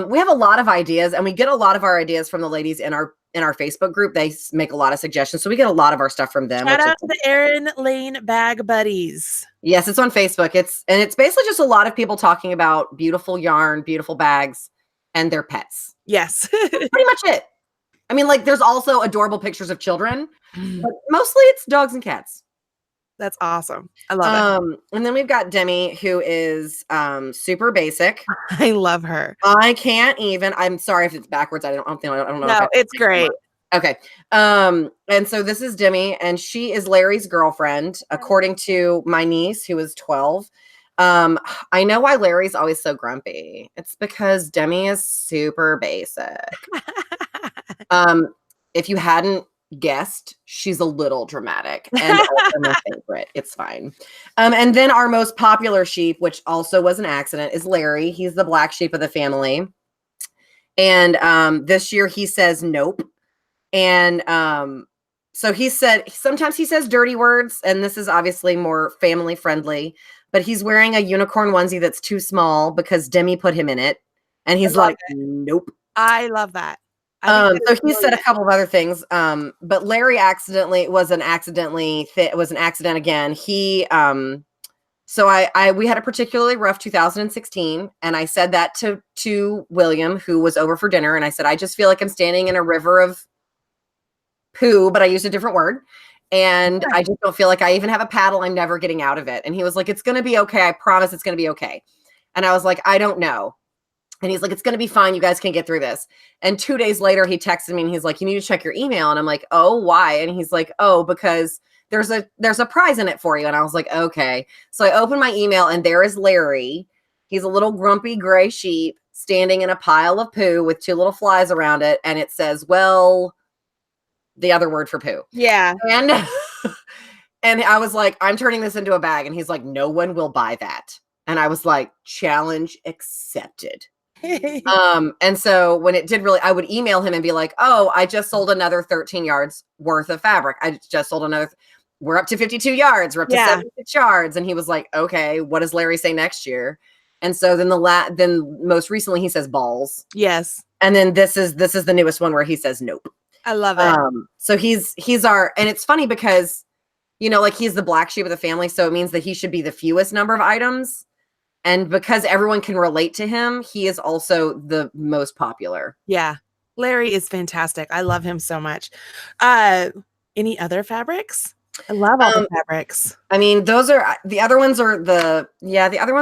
we have a lot of ideas, and we get a lot of our ideas from the ladies in our Facebook group. They make a lot of suggestions, so we get a lot of our stuff from them. Shout out to the Erin Lane Bag Buddies. Yes, it's on Facebook. It's basically just a lot of people talking about beautiful yarn, beautiful bags, and their pets. Yes. That's pretty much it. I mean, like, there's also adorable pictures of children, but mostly it's dogs and cats. That's awesome. I love it. And then we've got Demi, who is super basic. I love her. I can't even. I'm sorry if it's backwards. I don't know. No, it's great. Okay. And so this is Demi, and she is Larry's girlfriend, according to my niece, who is 12. I know why Larry's always so grumpy. It's because Demi is super basic. If you hadn't guessed, she's a little dramatic and also my favorite. It's fine. And then our most popular sheep, which also was an accident, is Larry. He's the black sheep of the family. And this year he says nope. And so he said, sometimes he says dirty words, and this is obviously more family friendly, but he's wearing a unicorn onesie that's too small because Demi put him in it. And he's like, nope. I love that. So he said a couple of other things. But Larry was an accident again. He so we had a particularly rough 2016, and I said that to William, who was over for dinner, and I said, I just feel like I'm standing in a river of poo, but I used a different word. And I just don't feel like I even have a paddle. I'm never getting out of it. And he was like, it's going to be okay. I promise it's going to be okay. And I was like, I don't know. And he's like, it's going to be fine. You guys can get through this. And 2 days later, he texted me and he's like, you need to check your email. And I'm like, oh, why? And he's like, oh, because there's a prize in it for you. And I was like, okay. So I opened my email, and there is Larry. He's a little grumpy gray sheep standing in a pile of poo with 2 little flies around it. And it says, well, the other word for poo. Yeah. And I was like, I'm turning this into a bag. And he's like, no one will buy that. And I was like, challenge accepted. And so when it did I would email him and be like, oh, I just sold another 13 yards worth of fabric. I just sold we're up to 52 yards. We're up to 76 yards. And he was like, okay, what does Larry say next year? And so then then most recently he says balls. Yes. And then this is the newest one where he says nope. I love it. So he's and it's funny because, you know, like, he's the black sheep of the family. So it means that he should be the fewest number of items. And because everyone can relate to him, he is also the most popular. Yeah. Larry is fantastic. I love him so much. Any other fabrics? I love all the fabrics. I mean, the other ones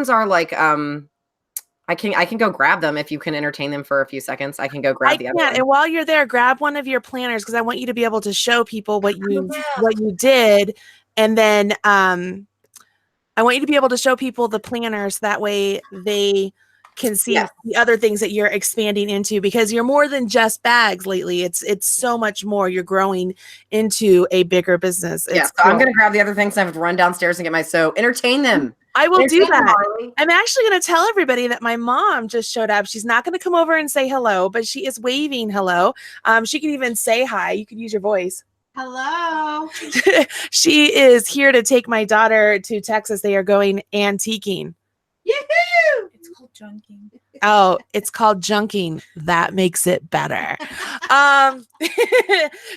are like, I can go grab them if you can entertain them for a few seconds. I can go grab the other one. And while you're there, grab one of your planners, because I want you to be able to show people what you did. And then I want you to be able to show people the planners. That way they can see the other things that you're expanding into, because you're more than just bags lately. It's so much more. You're growing into a bigger business. So I'm going to grab the other things. I have to run downstairs and get entertain them. I will do that. I'm actually going to tell everybody that my mom just showed up. She's not going to come over and say hello, but she is waving hello. She can even say hi. You could use your voice. Hello. She is here to take my daughter to Texas. They are going antiquing. Yoo-hoo! It's called junking. Oh, it's called junking. That makes it better.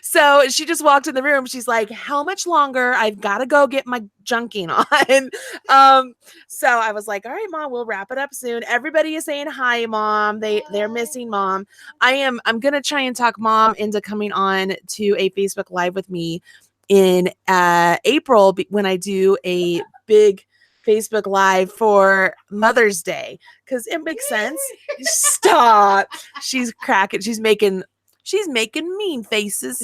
So she just walked in the room. She's like, how much longer? I've got to go get my junking on. So I was like, all right, Mom, we'll wrap it up soon. Everybody is saying hi, Mom. They're missing Mom. I'm going to try and talk Mom into coming on to a Facebook Live with me in April when I do a big Facebook Live for Mother's Day, because it makes sense. Stop. She's cracking. She's making mean faces.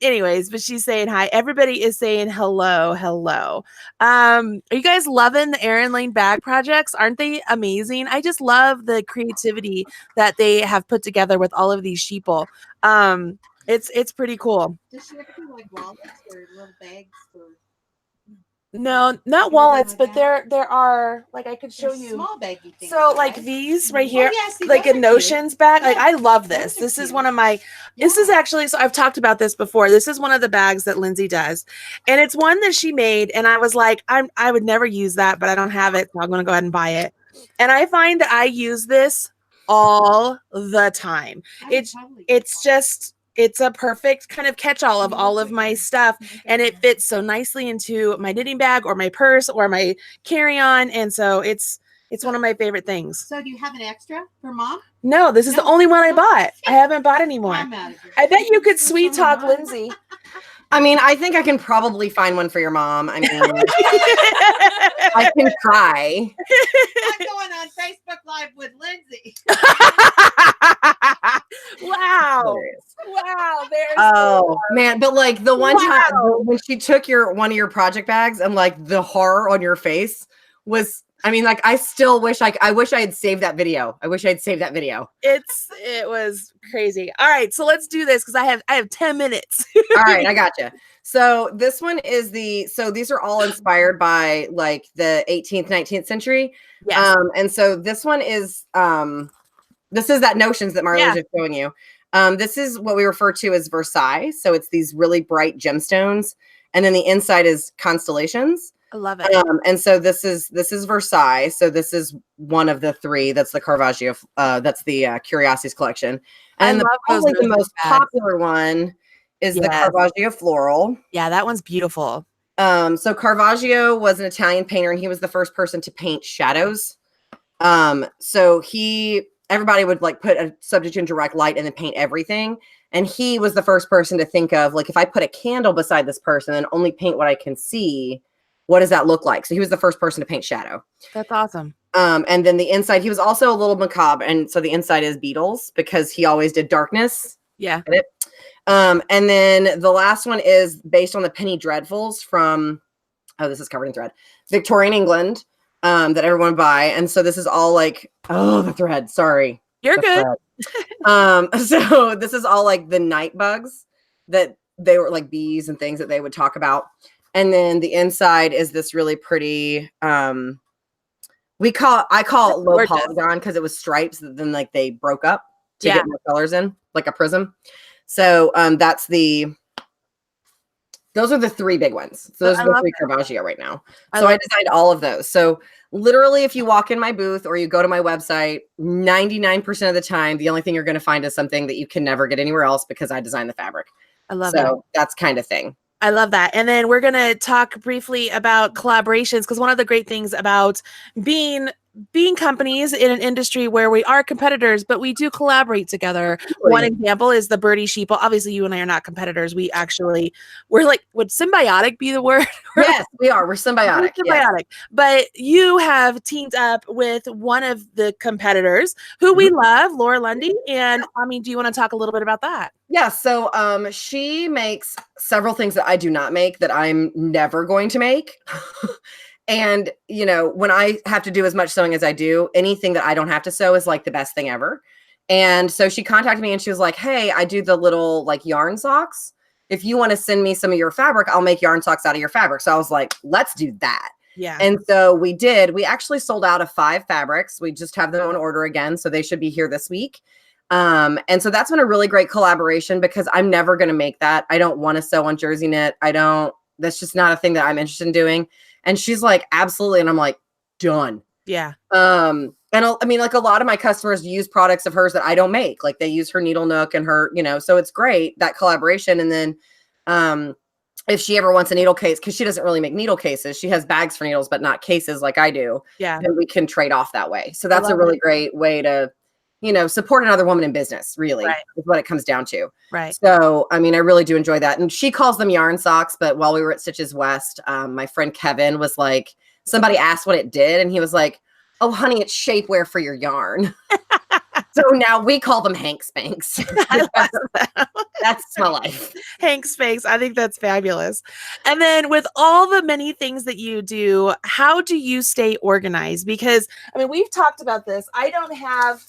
Anyways, but she's saying hi. Everybody is saying hello. Are you guys loving the Erin Lane bag projects? Aren't they amazing? I just love the creativity that they have put together with all of these sheeple. It's pretty cool. Does she ever do like wallets or little bags or? No, not wallets, but there are, like, I could show you small baggy things. So like these right here, see, like a those are notions bag. Like Yeah, I love this. those are This is cute. one of my. This is actually, so I've talked about this before. This is one of the bags that Lindsay does, and it's one that she made. And I was like, I would never use that, but I don't have it, so I'm going to go ahead and buy it. And I find that I use this all the time. It's a perfect kind of catch-all of all of my stuff, and it fits so nicely into my knitting bag or my purse or my carry-on, and so it's one of my favorite things. So do you have an extra for Mom? No, this is the only one I bought. I haven't bought anymore. I'm out of here. I bet you could sweet talk Lindsay. I mean, I think I can probably find one for your mom. I mean, I can try. I'm going on Facebook Live with Lindsay. Wow. There's Oh man, but like the one time Wow. when she took one of your project bags, and like the horror on your face was, I mean, like I still wish I wish I had saved that video. I wish I had saved that video. it was crazy. All right, so let's do this because I have 10 minutes. All right, I gotcha. So this one is so these are all inspired by like the 18th, 19th century. Yes. And so this one is this is that notions that Marley was just showing you. This is what we refer to as Versailles. So it's these really bright gemstones, and then the inside is constellations. I love it. And so this is Versailles. So this is one of the three. That's the Caravaggio. That's the Curiosities collection. And probably the most popular one is the Caravaggio floral. Yeah, that one's beautiful. So Caravaggio was an Italian painter, and he was the first person to paint shadows. So everybody would like put a subject in direct light and then paint everything. And he was the first person to think of, like, if I put a candle beside this person and only paint what I can see, what does that look like? So he was the first person to paint shadow. That's awesome. And then the inside, he was also a little macabre. And so the inside is beetles because he always did darkness. Yeah. And then the last one is based on the Penny Dreadfuls from, this is covered in thread, Victorian England, that everyone buy. And so this is all like, the thread, sorry. You're good. So this is all like the night bugs that they were like bees and things that they would talk about. And then the inside is this really pretty, I call it low polygon because it was stripes that then like they broke up to get more colors in, like a prism. So those are the three big ones. So those are the three Caravaggio right now. So I designed all of those. So literally, if you walk in my booth or you go to my website, 99% of the time, the only thing you're going to find is something that you can never get anywhere else because I designed the fabric. I love it. So that's kind of thing. I love that. And then we're going to talk briefly about collaborations, because one of the great things about being companies in an industry where we are competitors, but we do collaborate together. One example is the Birdie sheeple. Obviously, you and I are not competitors. We're like, would symbiotic be the word? Yes, we are. We're symbiotic. We're symbiotic. Yes. But you have teamed up with one of the competitors who we love, Laura Lundy. And I mean, do you want to talk a little bit about that? Yeah. So she makes several things that I do not make, that I'm never going to make. And, you know, when I have to do as much sewing as I do, anything that I don't have to sew is like the best thing ever. And so she contacted me and she was like, hey, I do the little like yarn socks. If you want to send me some of your fabric, I'll make yarn socks out of your fabric. So I was like, let's do that. Yeah. And so we did. We actually sold out of 5 fabrics. We just have them on order again. So they should be here this week. And so that's been a really great collaboration because I'm never going to make that. I don't want to sew on jersey knit. That's just not a thing that I'm interested in doing. And she's like, absolutely. And I'm like, done. Yeah. And I mean, like a lot of my customers use products of hers that I don't make. Like they use her needle nook and her, so it's great, that collaboration. And then if she ever wants a needle case, because she doesn't really make needle cases, she has bags for needles, but not cases like I do. Yeah. Then we can trade off that way. So that's a really great way to, support another woman in business, really, is what it comes down to. Right. So, I mean, I really do enjoy that. And she calls them yarn socks. But while we were at Stitches West, my friend Kevin was like, somebody asked what it did. And he was like, oh, honey, it's shapewear for your yarn. So now we call them Hank Spanks. That's my life. Hank Spanks. I think that's fabulous. And then with all the many things that you do, how do you stay organized? Because I mean, we've talked about this. I don't have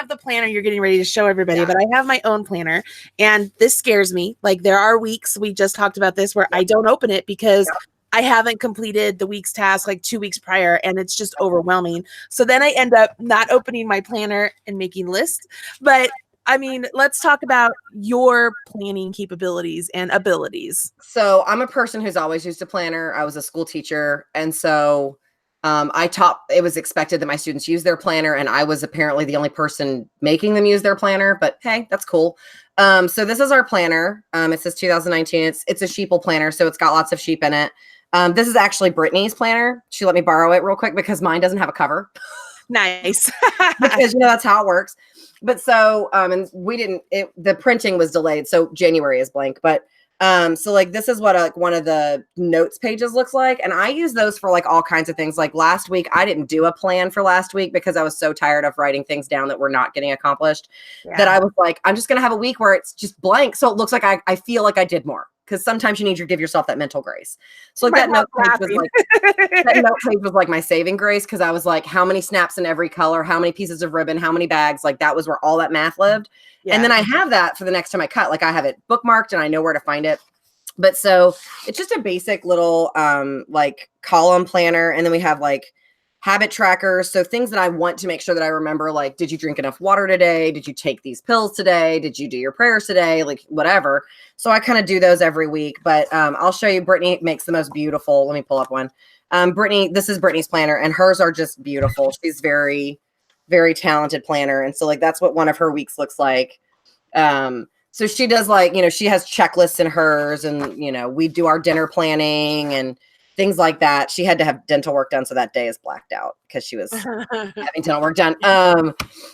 the planner you're getting ready to show everybody, but I have my own planner, and this scares me. Like there are weeks, we just talked about this, where I don't open it because I haven't completed the week's task like 2 weeks prior, and it's just overwhelming. So then I end up not opening my planner and making lists. But I mean, let's talk about your planning capabilities and abilities. So I'm a person who's always used a planner. I was a school teacher. And so it was expected that my students use their planner, and I was apparently the only person making them use their planner, but hey, that's cool. So this is our planner. It says 2019. It's a sheeple planner. So it's got lots of sheep in it. This is actually Brittany's planner. She let me borrow it real quick because mine doesn't have a cover. Nice. Because that's how it works. But so, and the printing was delayed. So January is blank, but, so like, this is what one of the notes pages looks like. And I use those for like all kinds of things. Like last week, I didn't do a plan for last week because I was so tired of writing things down that were not getting accomplished that I was like, I'm just going to have a week where it's just blank. So it looks like I feel like I did more. Because sometimes you need to give yourself that mental grace. So like that note page was like my saving grace, because I was like, how many snaps in every color, how many pieces of ribbon, how many bags, like that was where all that math lived. Yeah. And then I have that for the next time I cut. Like I have it bookmarked and I know where to find it. But so it's just a basic little like column planner. And then we have like habit trackers. So things that I want to make sure that I remember, like, did you drink enough water today? Did you take these pills today? Did you do your prayers today? Like whatever. So I kind of do those every week, but I'll show you. Brittany makes the most beautiful. Let me pull up one. This is Brittany's planner, and hers are just beautiful. She's very, very talented planner. And so like, that's what one of her weeks looks like. So she does like, she has checklists in hers, and, we do our dinner planning and things like that. She had to have dental work done, so that day is blacked out because she was having dental work done.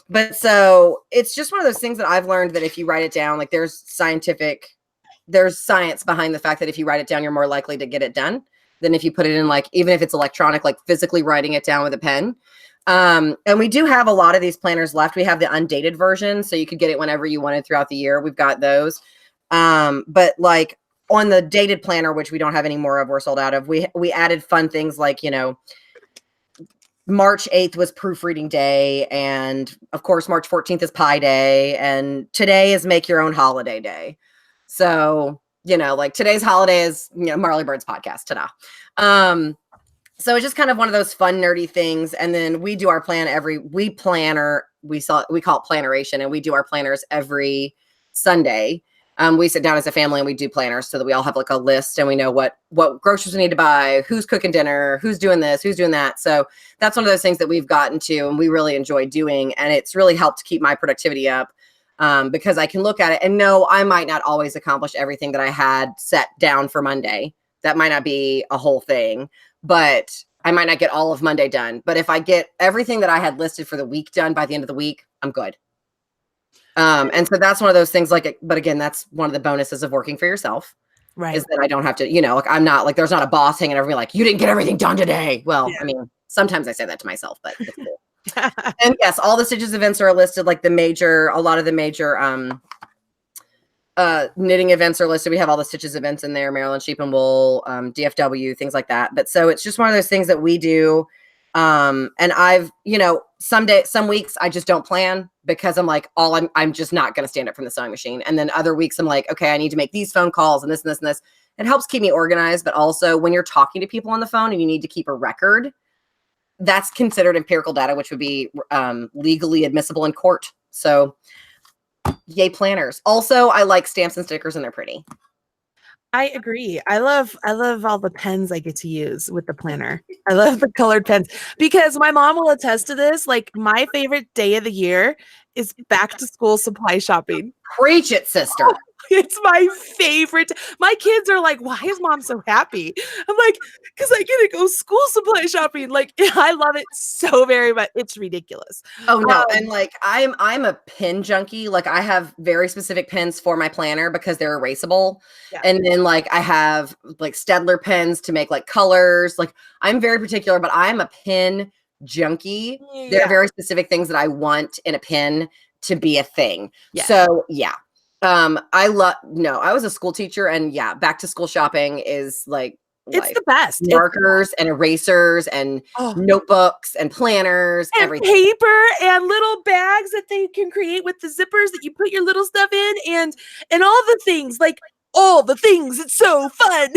But so it's just one of those things that I've learned that if you write it down, like there's science behind the fact that if you write it down, you're more likely to get it done than if you put it in, like, even if it's electronic, like physically writing it down with a pen. And we do have a lot of these planners left. We have the undated version, so you could get it whenever you wanted throughout the year. We've got those. But like, on the dated planner, which we don't have any more of, we're sold out of, we added fun things like, March 8th was proofreading day. And of course, March 14th is pie day. And today is make your own holiday day. So, like today's holiday is, Marley Bird's podcast. Ta-da. So it's just kind of one of those fun, nerdy things. And then we do our plan we call it planneration, and we do our planners every Sunday. We sit down as a family and we do planners so that we all have like a list and we know what groceries we need to buy, who's cooking dinner, who's doing this, who's doing that. So that's one of those things that we've gotten to and we really enjoy doing. And it's really helped keep my productivity up because I can look at it and know I might not always accomplish everything that I had set down for Monday. That might not be a whole thing, but I might not get all of Monday done. But if I get everything that I had listed for the week done by the end of the week, I'm good. And so that's one of those things, like, but again, that's one of the bonuses of working for yourself, right? Is that I don't have to, like, I'm not like, there's not a boss hanging over me like, you didn't get everything done today. Well, I mean, sometimes I say that to myself, but it's cool. And yes, all the Stitches events are listed, like a lot of the major knitting events are listed. We have all the Stitches events in there, Maryland Sheep and Wool, DFW, things like that. But so it's just one of those things that we do. And I've, some weeks I just don't plan because I'm like, I'm just not going to stand up from the sewing machine. And then other weeks I'm like, okay, I need to make these phone calls and this and this and this. It helps keep me organized. But also when you're talking to people on the phone and you need to keep a record, that's considered empirical data, which would be legally admissible in court. So yay, planners. Also, I like stamps and stickers and they're pretty. I agree. I love all the pens I get to use with the planner. I love the colored pens because my mom will attest to this. Like my favorite day of the year is back to school supply shopping. Preach it, sister. It's my favorite. My kids are like, "Why is mom so happy?" I'm like, "Cause I get to go school supply shopping." Like, I love it so very much. It's ridiculous. Oh no, and like I'm a pin junkie. Like I have very specific pins for my planner because they're erasable. Yeah. And then like I have like Stedler pens to make like colors. Like I'm very particular, but I'm a pin junkie. There are very specific things that I want in a pin to be a thing. Yeah. So yeah. I was a school teacher, and yeah, back to school shopping is like It's life. the best. Markers and erasers and notebooks and planners, and everything. paper and little bags that they can create with the zippers that you put your little stuff in, and all the things, like all the things. It's so fun.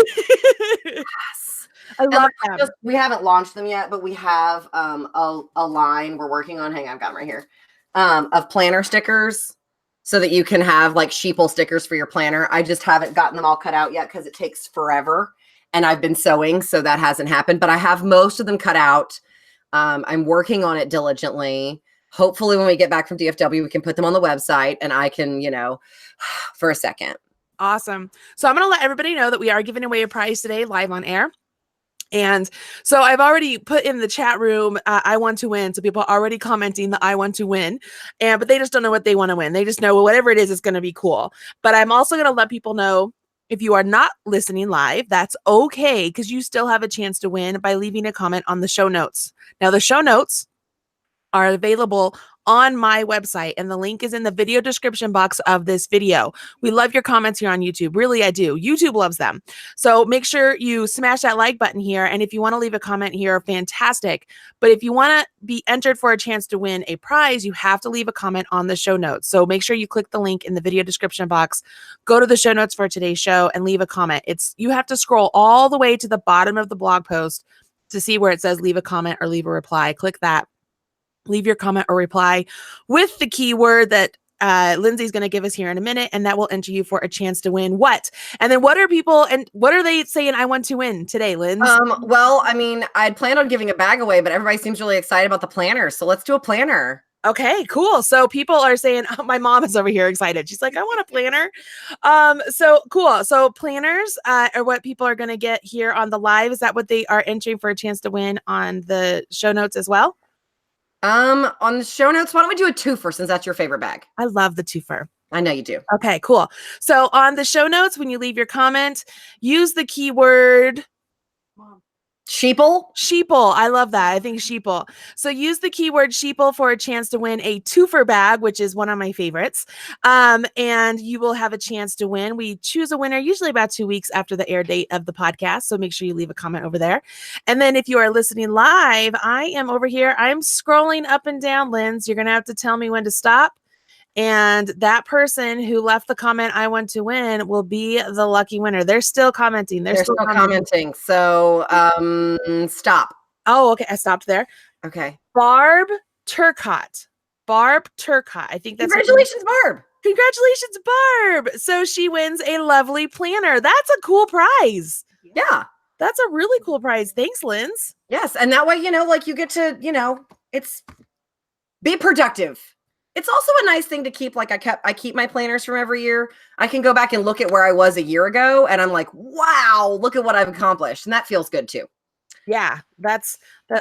Yes. I love them. We haven't launched them yet, but we have a line we're working on. Hang on, I've got them right here. Of planner stickers, so that you can have like sheeple stickers for your planner. I just haven't gotten them all cut out yet because it takes forever. And I've been sewing, so that hasn't happened. But I have most of them cut out. I'm working on it diligently. Hopefully when we get back from DFW, we can put them on the website and I can, for a second. Awesome. So I'm going to let everybody know that we are giving away a prize today live on air. And so I've already put in the chat room, I want to win. So people are already commenting that I want to win, but they just don't know what they want to win. They just know whatever it is going to be cool. But I'm also going to let people know, if you are not listening live, that's okay, because you still have a chance to win by leaving a comment on the show notes. Now, the show notes are available on my website, and the link is in the video description box of this video. We love your comments here on YouTube. Really, I do. YouTube loves them. So make sure you smash that like button here. And if you want to leave a comment here, fantastic. But if you want to be entered for a chance to win a prize, you have to leave a comment on the show notes. So make sure you click the link in the video description box, go to the show notes for today's show, and leave a comment. You have to scroll all the way to the bottom of the blog post to see where it says leave a comment or leave a reply. Click that. Leave your comment or reply with the keyword that Lindsay's going to give us here in a minute, and that will enter you for a chance to win what? And then what are they saying I want to win today, Lindsay? Well, I mean, I'd planned on giving a bag away, but everybody seems really excited about the planner. So let's do a planner. Okay, cool. So people are saying, my mom is over here excited. She's like, I want a planner. So cool. So planners are what people are going to get here on the live. Is that what they are entering for a chance to win on the show notes as well? On the show notes, why don't we do a twofer, since that's your favorite bag? I love the twofer. I know you do. Okay, cool. So on the show notes, when you leave your comment, use the keyword sheeple. Sheeple. I love that. I think sheeple. So use the keyword sheeple for a chance to win a twofer bag, which is one of my favorites. And you will have a chance to win. We choose a winner usually about 2 weeks after the air date of the podcast. So make sure you leave a comment over there. And then if you are listening live, I am over here. I'm scrolling up and down, Linz. You're going to have to tell me when to stop. And that person who left the comment I want to win will be the lucky winner. They're still commenting. They're still commenting. So stop. Oh, okay. I stopped there. Okay. Barb Turcott. I think that's congratulations, Barb. Congratulations, Barb. So she wins a lovely planner. That's a cool prize. Yeah. That's a really cool prize. Thanks, Linz. Yes. And that way, like you get to, it's be productive. It's also a nice thing to keep. Like I keep my planners from every year. I can go back and look at where I was a year ago, and I'm like, wow, look at what I've accomplished. And that feels good too. Yeah, that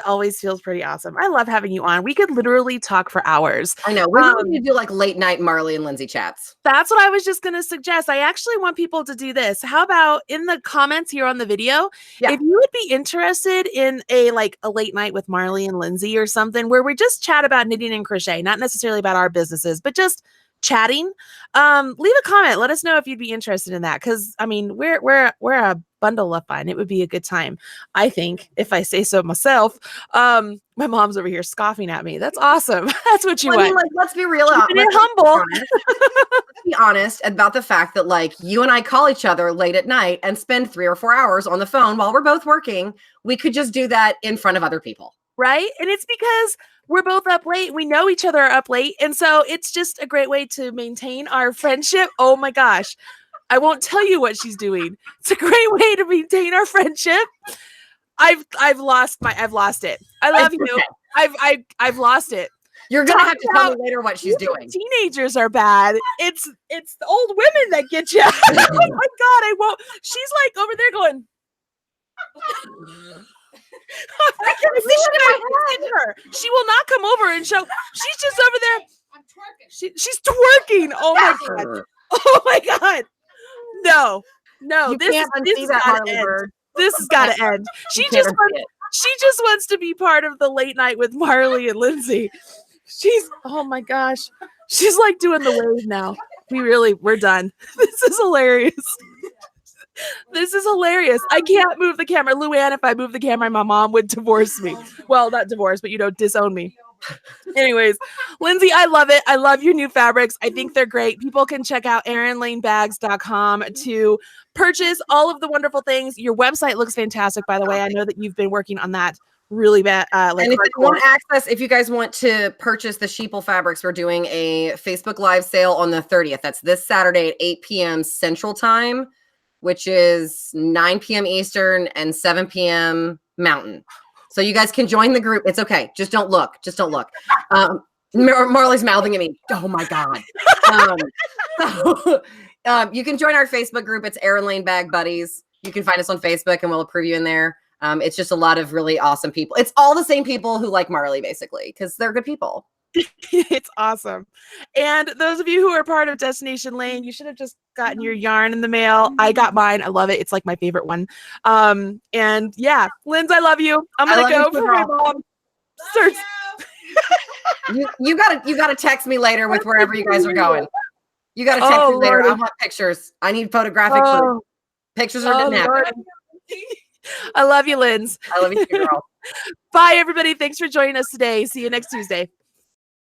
always feels pretty awesome. I love having you on. We could literally talk for hours. I know. We need to do like late night Marley and Lindsay chats. That's what I was just going to suggest. I actually want people to do this. How about in the comments here on the video, if you would be interested in a late night with Marley and Lindsay or something where we just chat about knitting and crochet, not necessarily about our businesses, but just chatting, leave a comment. Let us know if you'd be interested in that. Cause I mean, we're a bundle of fun. It would be a good time. I think, if I say so myself. My mom's over here scoffing at me. That's awesome. That's what you want. I mean, let's be real. Humble. Let's be honest about the fact that you and I call each other late at night and spend 3 or 4 hours on the phone while we're both working. We could just do that in front of other people. Right. And it's because we're both up late. We know each other are up late. And so it's just a great way to maintain our friendship. Oh my gosh. I won't tell you what she's doing. It's a great way to maintain our friendship. I've lost it. I love you. I've lost it. You're gonna have to tell me later what she's doing. Teenagers are bad. It's the old women that get you. Oh my God, I won't. She's like over there going. I can see her. She will not come over and show. She's just over there. I'm twerking. She's twerking. Oh my God. Oh my God. No. This has got to end. This has got to end. She just wants to be part of the late night with Marley and Lindsay. Oh my gosh. She's like doing the wave now. We're done. This is hilarious. This is hilarious. I can't move the camera. Luann, if I move the camera, my mom would divorce me. Well, not divorce, but disown me. Anyways, Lindsay, I love it. I love your new fabrics. I think they're great. People can check out erinlanebags.com to purchase all of the wonderful things. Your website looks fantastic, by the way. I know that you've been working on that really bad. And if you guys want to purchase the sheeple fabrics, we're doing a Facebook Live sale on the 30th. That's this Saturday at 8 p.m. Central Time, which is 9 p.m. Eastern and 7 p.m. Mountain. So you guys can join the group. It's okay. Just don't look. Marley's mouthing at me. Oh my God. You can join our Facebook group. It's Erin Lane Bag Buddies. You can find us on Facebook and we'll approve you in there. It's just a lot of really awesome people. It's all the same people who like Marley, basically, because they're good people. It's awesome. And those of you who are part of Destination Lane, you should have just gotten your yarn in the mail. I got mine. I love it. It's like my favorite one. And yeah, Linz, I love you. I'm gonna go for my mom. You gotta text me later with wherever you guys are going. You gotta text me later. I want pictures. I need photographic proof. Pictures are didn't happen. I love you, Linz. I love you too, girl. Bye, everybody. Thanks for joining us today. See you next Tuesday.